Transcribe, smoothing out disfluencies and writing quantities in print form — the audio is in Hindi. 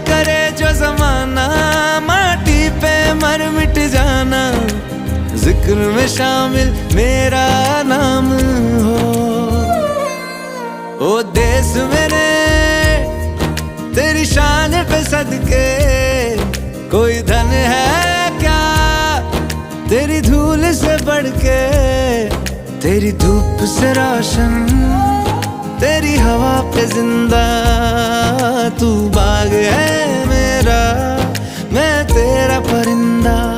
करे जो जमाना, माटी पे मर मिट जाना, जिक्र में शामिल मेरा नाम हो। ओ देश मेरे तेरी शान पे सदके, कोई धन है क्या तेरी धूल से बढ़ के। तेरी धूप से रोशन, तेरी हवा पे जिंदा, तू बाग है मेरा, मैं तेरा परिंदा।